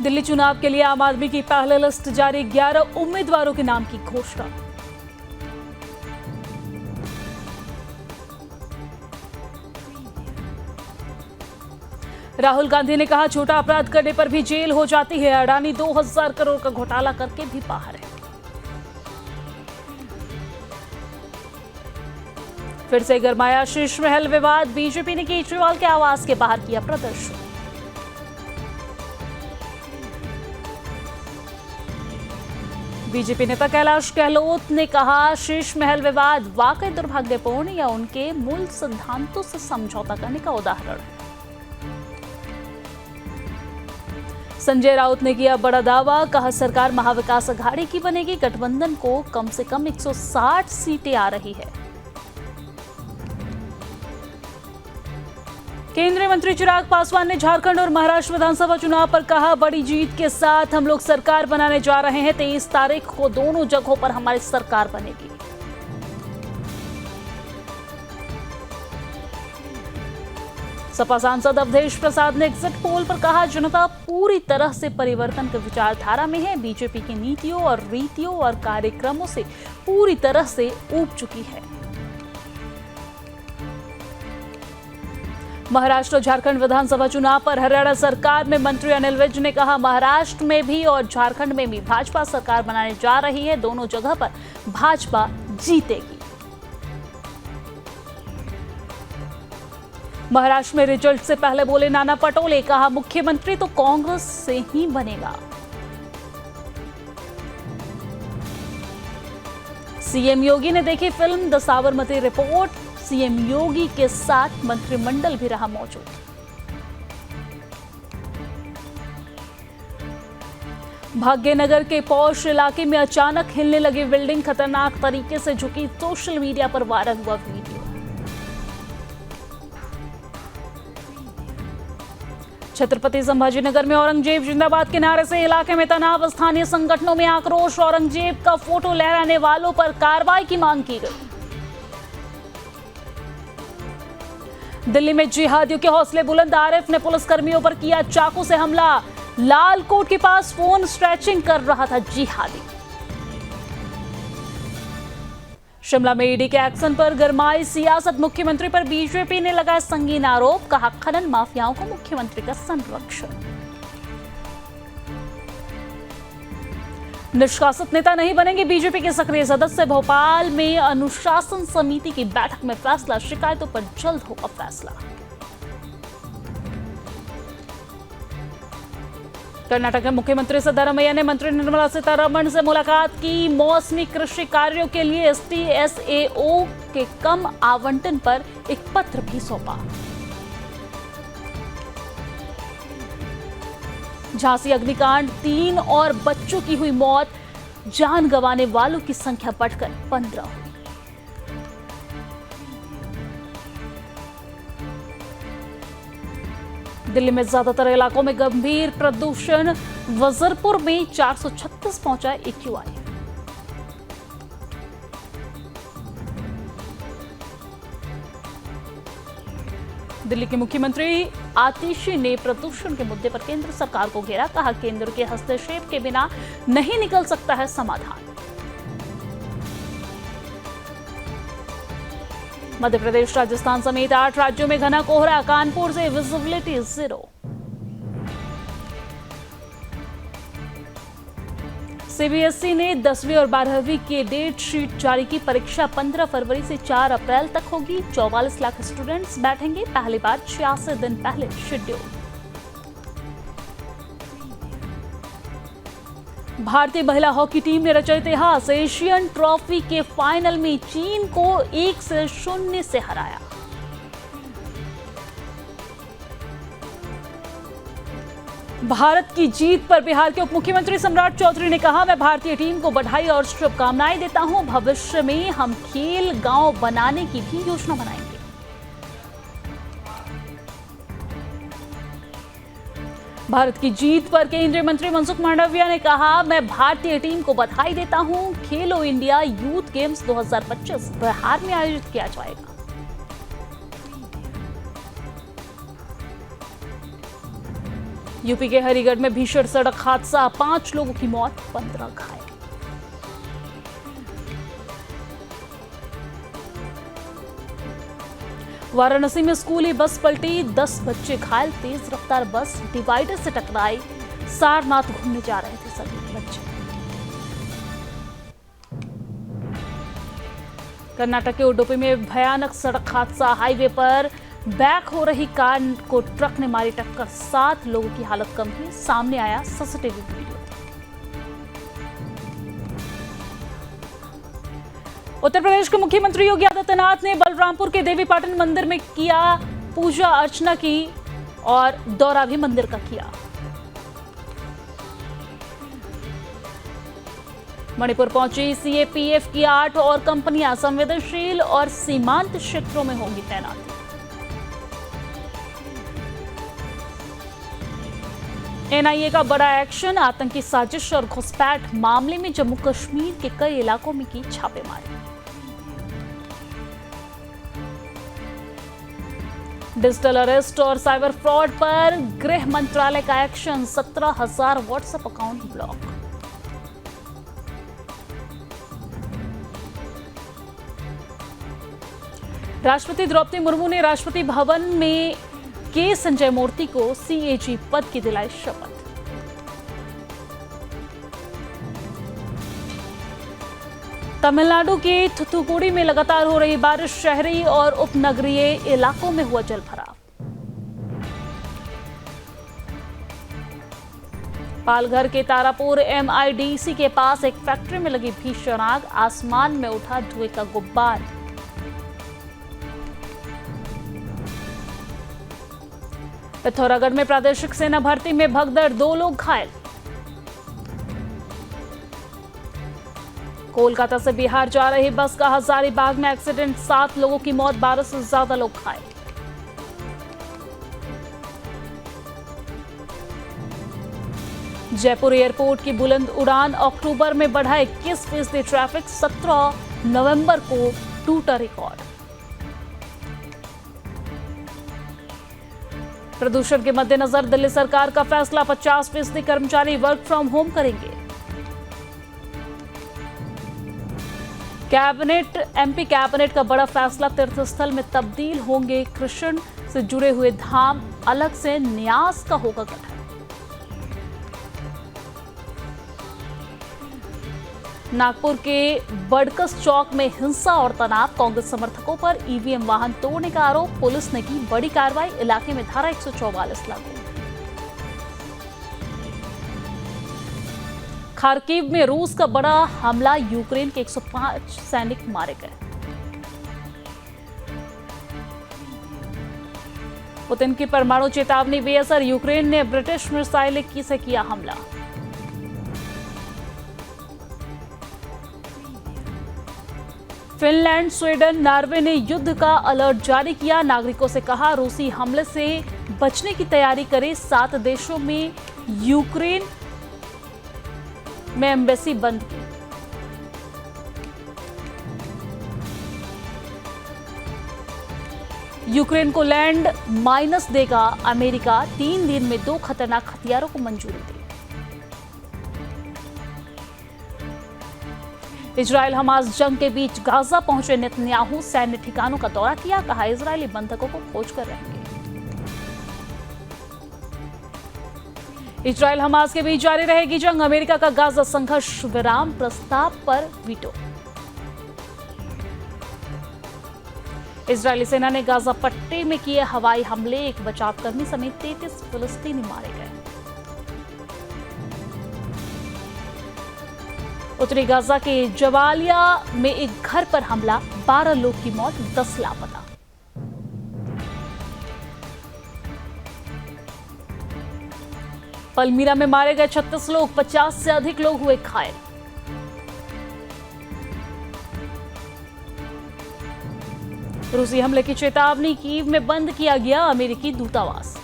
दिल्ली चुनाव के लिए आम आदमी की पहले लिस्ट जारी, 11 उम्मीदवारों के नाम की घोषणा। राहुल गांधी ने कहा, छोटा अपराध करने पर भी जेल हो जाती है। अडानी 2000 करोड़ का घोटाला करके भी बाहर है। फिर से गरमाया शीश महल विवाद, बीजेपी ने केजरीवाल के आवास के बाहर किया प्रदर्शन। बीजेपी नेता कैलाश गहलोत ने कहा, शीश महल विवाद वाकई दुर्भाग्यपूर्ण या उनके मूल सिद्धांतों से समझौता करने का उदाहरण है। संजय राउत ने किया बड़ा दावा, कहा सरकार महाविकास अघाड़ी की बनेगी, गठबंधन को कम से कम 160 सीटें आ रही है। केंद्रीय मंत्री चिराग पासवान ने झारखंड और महाराष्ट्र विधानसभा चुनाव पर कहा, बड़ी जीत के साथ हम लोग सरकार बनाने जा रहे हैं। 23 तारीख को दोनों जगहों पर हमारी सरकार बनेगी। सपा सांसद अवधेश प्रसाद ने एग्जिट पोल पर कहा, जनता पूरी तरह से परिवर्तन की विचारधारा में है। बीजेपी की नीतियों और रीतियों और कार्यक्रमों से पूरी तरह से ऊब चुकी है। महाराष्ट्र और झारखंड विधानसभा चुनाव पर हरियाणा सरकार में मंत्री अनिल विज ने कहा, महाराष्ट्र में भी और झारखंड में भी भाजपा सरकार बनाने जा रही है। दोनों जगह पर भाजपा जीतेगी। महाराष्ट्र में रिजल्ट से पहले बोले नाना पटोले, कहा मुख्यमंत्री तो कांग्रेस से ही बनेगा। सीएम योगी ने देखी film the Sabarmati report, CM Yogi के साथ मंत्रिमंडल भी रहा मौजूद। भाग्यनगर के पौष इलाके में अचानक हिलने लगी बिल्डिंग, खतरनाक तरीके से झुकी, सोशल मीडिया पर वायरल हुआ वीडियो। छत्रपति संभाजीनगर में औरंगजेब जिंदाबाद के नारे से इलाके में तनाव, स्थानीय संगठनों में आक्रोश, औरंगजेब का फोटो लहराने वालों पर कार्रवाई की मांग की गई। दिल्ली में जिहादियों के हौसले बुलंद, आरिफ ने पुलिसकर्मियों पर किया चाकू से हमला, लाल कोट के पास फोन स्ट्रेचिंग कर रहा था जिहादी। शिमला में ईडी के एक्शन पर गरमाई सियासत, मुख्यमंत्री पर बीजेपी ने लगाया संगीन आरोप, कहा खनन माफियाओं को मुख्यमंत्री का संरक्षण। निष्कासित नेता नहीं बनेंगे बीजेपी के सक्रिय सदस्य, भोपाल में अनुशासन समिति की बैठक में फैसला, शिकायतों पर जल्द होगा फैसला। कर्नाटक के मुख्यमंत्री सिद्धरामैया ने मंत्री निर्मला सीतारमण से मुलाकात की, मौसमी कृषि कार्यों के लिए एसटीएसएओ के कम आवंटन पर एक पत्र भी सौंपा। झांसी अग्निकांड, 3 और बच्चों की हुई मौत, जान गंवाने वालों की संख्या बढ़कर 15 हुई। दिल्ली में ज्यादातर इलाकों में गंभीर प्रदूषण, वजरपुर में 436 पहुंचा एक्यूआई। दिल्ली के मुख्यमंत्री आतिशी ने प्रदूषण के मुद्दे पर केंद्र सरकार को घेरा, कहा केंद्र के हस्तक्षेप के बिना नहीं निकल सकता है समाधान। मध्य प्रदेश, राजस्थान समेत 8 राज्यों में घना कोहरा, कानपुर से विजिबिलिटी 0। सीबीएसई ने 10वीं और 12वीं की डेट शीट जारी की, परीक्षा 15 फरवरी से 4 अप्रैल तक होगी। 44 लाख स्टूडेंट्स बैठेंगे, पहली बार 86 दिन पहले शेड्यूल। भारतीय महिला हॉकी टीम ने रचा इतिहास, एशियन ट्रॉफी के फाइनल में चीन को 1-0 से हराया। भारत की जीत पर बिहार के उप मुख्यमंत्री सम्राट चौधरी ने कहा, मैं भारतीय टीम को बधाई और शुभकामनाएं देता हूं। भविष्य में हम खेल गांव बनाने की भी योजना बनाएंगे। भारत की जीत पर केंद्रीय मंत्री मनसुख मांडविया ने कहा, मैं भारतीय टीम को बधाई देता हूं। खेलो इंडिया यूथ गेम्स 2025 बिहार में आयोजित किया जाएगा। यूपी के हरिगढ़ में भीषण सड़क हादसा, 5 लोगों की मौत, 15 घायल। वाराणसी में स्कूली बस पलटी, 10 बच्चे घायल, तेज रफ्तार बस डिवाइडर से टकराई। सारनाथ घूमने जा रहे थे सभी बच्चे। कर्नाटक के उडुपी में भयानक सड़क हादसा, हाईवे पर बैक हो रही कार को ट्रक ने मारी टक्कर, 7 लोगों की हालत गंभीर, सामने आया सीसीटीवी वीडियो। उत्तर प्रदेश के मुख्यमंत्री योगी आदित्यनाथ ने बलरामपुर के देवीपाटन मंदिर में किया पूजा अर्चना की और दौरा भी मंदिर का किया। मणिपुर पहुंची सीएपीएफ की 8 और कंपनियां, संवेदनशील और सीमांत क्षेत्रों में होंगी तैनात। एनआईए का बड़ा एक्शन, आतंकी साजिश और घुसपैठ मामले में जम्मू कश्मीर के कई इलाकों में की छापेमारी। डिजिटल अरेस्ट और साइबर फ्रॉड पर गृह मंत्रालय का एक्शन, 17,000 व्हाट्सएप अकाउंट ब्लॉक। राष्ट्रपति द्रौपदी मुर्मू ने राष्ट्रपति भवन में के संजय मूर्ति को सीएजी पद की दिलाई शपथ। तमिलनाडु के थुथुकुडी में लगातार हो रही बारिश, शहरी और उपनगरीय इलाकों में हुआ जलभराव। पालघर के तारापुर एमआईडीसी के पास एक फैक्ट्री में लगी भीषण आग, आसमान में उठा धुएं का गुब्बार। पिथौरागढ़ में प्रादेशिक सेना भर्ती में भगदड़, 2 लोग घायल। कोलकाता से बिहार जा रही बस का हजारीबाग में एक्सीडेंट, 7 लोगों की मौत, 12 से ज्यादा लोग घायल। जयपुर एयरपोर्ट की बुलंद उड़ान, अक्टूबर में बढ़ा 21% ट्रैफिक, 17 नवंबर को टूटा रिकॉर्ड। प्रदूषण के मद्देनजर दिल्ली सरकार का फैसला, 50% कर्मचारी वर्क फ्रॉम होम करेंगे। एमपी कैबिनेट का बड़ा फैसला, तीर्थस्थल में तब्दील होंगे कृष्ण से जुड़े हुए धाम, अलग से न्यास का होगा गठन। नागपुर के बडकस चौक में हिंसा और तनाव, कांग्रेस समर्थकों पर ईवीएम वाहन तोड़ने का आरोप, पुलिस ने की बड़ी कार्रवाई, इलाके में धारा 144 लागू। खार्किव में रूस का बड़ा हमला, यूक्रेन के 105 सैनिक मारे गए। पुतिन की परमाणु चेतावनी बेअसर, यूक्रेन ने ब्रिटिश मिसाइल से किया हमला। फिनलैंड, स्वीडन, नॉर्वे ने युद्ध का अलर्ट जारी किया, नागरिकों से कहा रूसी हमले से बचने की तैयारी करें। 7 देशों में यूक्रेन में एम्बेसी बंद की। यूक्रेन को लैंड माइनस देगा अमेरिका, 3 दिन में 2 खतरनाक हथियारों को मंजूरी दी। इजरायल हमास जंग के बीच गाजा पहुंचे नेतन्याहू, सैन्य ठिकानों का दौरा किया, कहा इजरायली बंधकों को खोज कर रहेंगे। इजरायल हमास के बीच जारी रहेगी जंग, अमेरिका का गाजा संघर्ष विराम प्रस्ताव पर वीटो। इजरायली सेना ने गाजा पट्टी में किए हवाई हमले, एक बचावकर्मी समेत 33 फिलिस्तीनी मारे गए। उत्तरी गाजा के जबालिया में एक घर पर हमला, 12 लोग की मौत, 10 लापता। पलमीरा में मारे गए 36 लोग, 50 से अधिक लोग हुए घायल। रूसी हमले की चेतावनी, कीव में बंद किया गया अमेरिकी दूतावास।